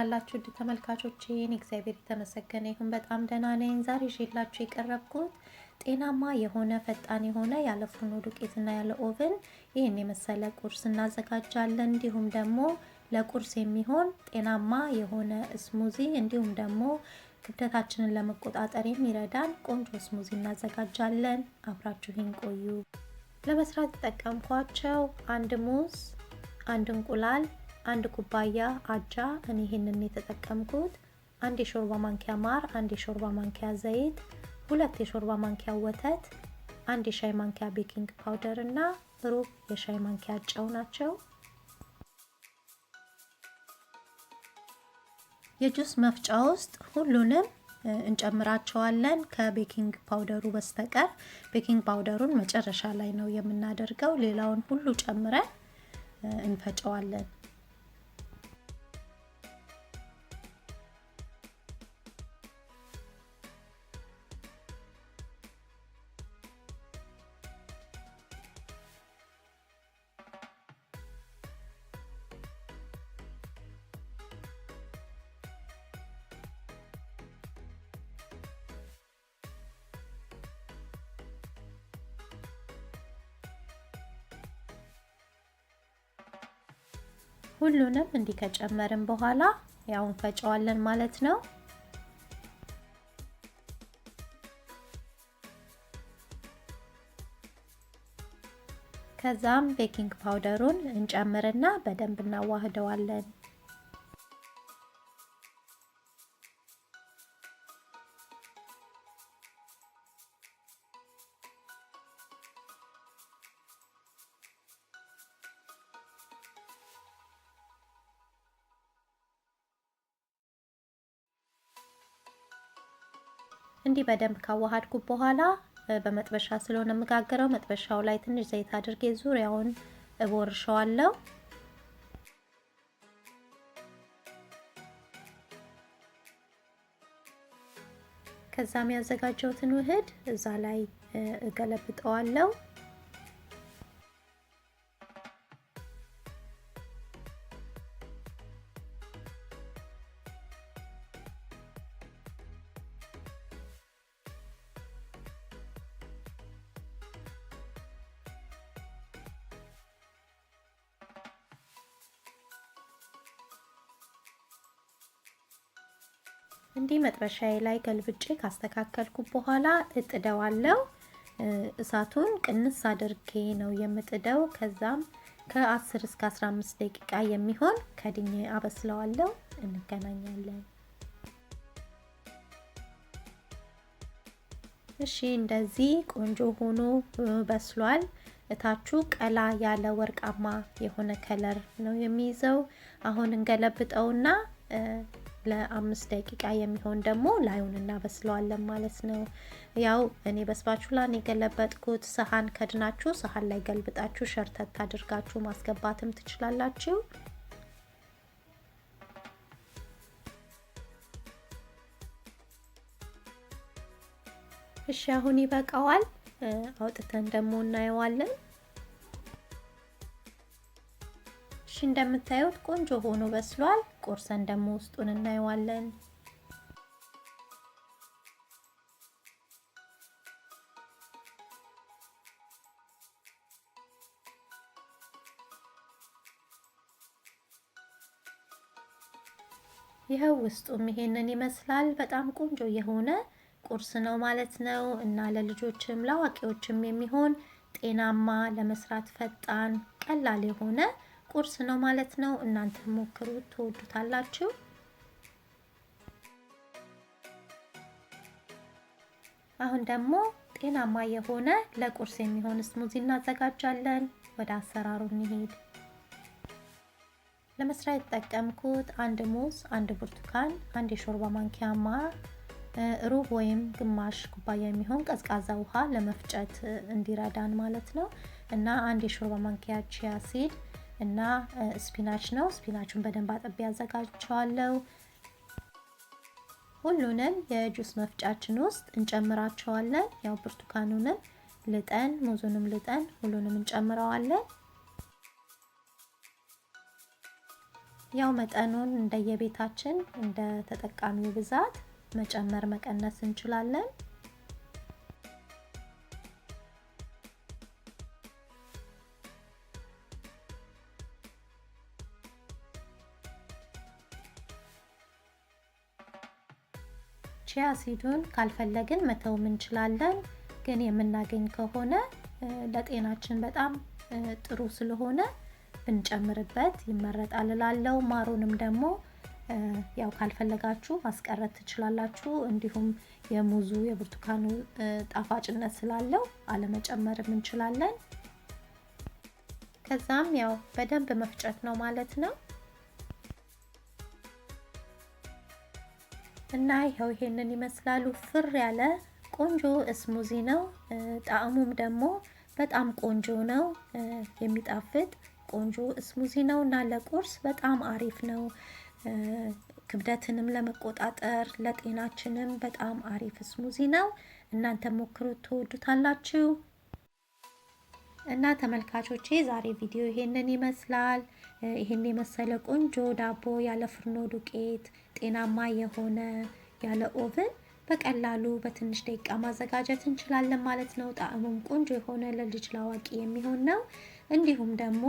አላችሁ ተመልካቾቼ? እግዚአብሔር የተመሰገነ ይሁን በጣም ደህና ነኝ። ዛሬ ይዤላችሁ የቀረብኩት ጤናማ የሆነ ፈጣን የሆነ ያለ ፍርኖ ዱቄትና ያለ ኦቨን ይሄን የመሰለ ቁርስ እናዘጋጃለን። እንዲሁም ደግሞ ለቁርስ የሚሆን ጤናማ የሆነ እስሙዚ እንዲሁም ደግሞ ክብደታችንን ለመቆጣጠር የሚረዳን ቆንጆ እስሙዚ እናዘጋጃለን። አብራችሁን ቆዩ። ለመስራት ተጠቀምኳቸው አንድ ሙዝ፣ አንድ እንቁላል፣ አንድ ኩባያ አጃ፣ እኔ ይሄንን የተጠቀምኩት፣ አንድ የሾርባ ማንኪያ ማር፣ አንድ የሾርባ ማንኪያ ዘይት፣ ሁለት የሾርባ ማንኪያ ወተት፣ አንድ የሻይ ማንኪያ ቤኪንግ ፓውደር እና ሩብ የሻይ ማንኪያ ጨው ናቸው። የጁስ መፍጫ ውስጥ ሁሉንም እንጨምራቸዋለን ከቤኪንግ ፓውደሩ በስተቀር። ቤኪንግ ፓውደሩን መጨረሻ ላይ ነው የምናደርገው። ሌላውን ሁሉ ጨምረን እንፈጨዋለን። ሁሉንም እንዲህ ከጨመርን በኋላ ያው እንፈጨዋለን ማለት ነው። ከዛም ቤኪንግ ፓውደሩን እንጨምርና በደንብ እናዋህደዋለን። እንዲህ በደንብ ካዋሃድኩ በኋላ በመጥበሻ ስለሆነ መጋገረው መጥበሻው ላይ ትንሽ ዘይት አድርጌ ዙሪያውን እቦርሸዋለሁ። ከዛም ያዘጋጀሁትን ውህድ እዛ ላይ እገለብጠዋለሁ። እንዲህ መጥበሻዬ ላይ ገልብጬ ካስተካከልኩ በኋላ እጥደዋለሁ። እሳቱን ቅንስ አድርጌ ነው የምጥደው። ከዛም ከ10 እስከ 15 ደቂቃ የሚሆን ከድኜ አበስለዋለሁ። እንገናኛለን። እሺ እንደዚህ ቆንጆ ሆኖ በስሏል። እታቹ ቀላ ያለ ወርቃማ የሆነ ከለር ነው የሚይዘው። አሁን እንገለብጠውና ለ5 ደቂቃ የሚሆን ደግሞ ላዩን እናበስለዋለን ማለት ነው። ያው እኔ በስፓቹላን የገለበጥኩት። ሰሃን ከድናችሁ ሰሃን ላይ ገልብጣችሁ ሸርተት አድርጋችሁ ማስገባትም ትችላላችሁ። እሺ አሁን ይበቃዋል። አውጥተን ደግሞ እናየዋለን። እሺ እንደምታዩት ቆንጆ ሆኖ በስሏል። ቆርሰን ደግሞ ውስጡን እናየዋለን። ይሄው ውስጡም ይሄንን ይመስላል። በጣም ቆንጆ የሆነ ቁርስ ነው ማለት ነው እና ለልጆችም ለአዋቂዎችም የሚሆን ጤናማ ለመስራት ፈጣን ቀላል የሆነ ቁርስ ነው ማለት ነው። እናንተ ሞክሩት፣ ትወዱታላችሁ። አሁን ደግሞ ጤናማ የሆነ ለቁርስ የሚሆን እስሙዚ እናዘጋጃለን። ወደ አሰራሩ እንሄድ። ለመስራት የተጠቀምኩት አንድ ሙዝ፣ አንድ ብርቱካን፣ አንድ የሾርባ ማንኪያ ማር፣ ሩብ ወይም ግማሽ ኩባያ የሚሆን ቀዝቃዛ ውሃ ለመፍጨት እንዲረዳን ማለት ነው እና አንድ የሾርባ ማንኪያ ቺያሲድ እና ስፒናች ነው። ስፒናቹን በደንብ አጥቤ አዘጋጅቼዋለሁ። ሁሉንም የጁስ መፍጫችን ውስጥ እንጨምራቸዋለን። ያው ብርቱካኑንም ልጠን ሙዙንም ልጠን ሁሉንም እንጨምረዋለን። ያው መጠኑን እንደየቤታችን እንደ ተጠቃሚው ብዛት መጨመር መቀነስ እንችላለን። ቺያሲዱን ካልፈለግን መተው እንችላለን፣ ግን የምናገኝ ከሆነ ለጤናችን በጣም ጥሩ ስለሆነ ብንጨምርበት ይመረጣል እላለሁ። ማሩንም ደግሞ ያው ካልፈለጋችሁ ማስቀረት ትችላላችሁ። እንዲሁም የሙዙ የብርቱካኑ ጣፋጭነት ስላለው አለመጨመርም እንችላለን። ከዛም ያው በደንብ መፍጨት ነው ማለት ነው። እና ይሄው ይሄንን ይመስላሉ። ፍር ያለ ቆንጆ እስሙዚ ነው። ጣዕሙም ደግሞ በጣም ቆንጆ ነው። የሚጣፍጥ ቆንጆ እስሙዚ ነው እና ለቁርስ በጣም አሪፍ ነው። ክብደትንም ለመቆጣጠር ለጤናችንም በጣም አሪፍ እስሙዚ ነው። እናንተ ሞክሩት፣ ትወዱታላችሁ። እና ተመልካቾቼ ዛሬ ቪዲዮ ይሄንን ይመስላል። ይሄን የመሰለ ቆንጆ ዳቦ ያለ ፍርኖ ዱቄት ጤናማ የሆነ ያለ ኦቨን በቀላሉ በትንሽ ደቂቃ ማዘጋጀት እንችላለን ማለት ነው። ጣዕሙም ቆንጆ የሆነ ለልጅ ላዋቂ የሚሆን ነው። እንዲሁም ደግሞ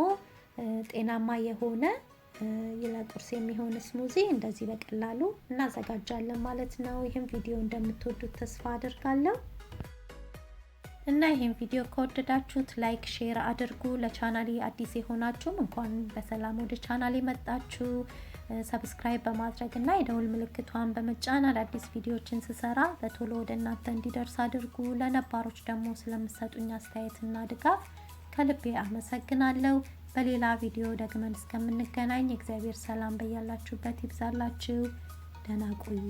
ጤናማ የሆነ ለቁርስ የሚሆን ስሙዚ እንደዚህ በቀላሉ እናዘጋጃለን ማለት ነው። ይሄን ቪዲዮ እንደምትወዱት ተስፋ አደርጋለሁ። እና ይሄን ቪዲዮ ከወደዳችሁት ላይክ ሼር አድርጉ። ለቻናሌ አዲስ የሆናችሁም እንኳን በሰላም ወደ ቻናሌ መጣችሁ። ሰብስክራይብ በማድረግ እና የደውል ምልክቷን በመጫን አዳዲስ ቪዲዮዎችን ስሰራ በቶሎ ወደ እናንተ እንዲደርስ አድርጉ። ለነባሮች ደግሞ ስለምትሰጡኝ አስተያየትና ድጋፍ ከልቤ አመሰግናለሁ። በሌላ ቪዲዮ ደግመን እስከምንገናኝ እግዚአብሔር ሰላም በያላችሁበት ይብዛላችሁ። ደህና ቆዩ።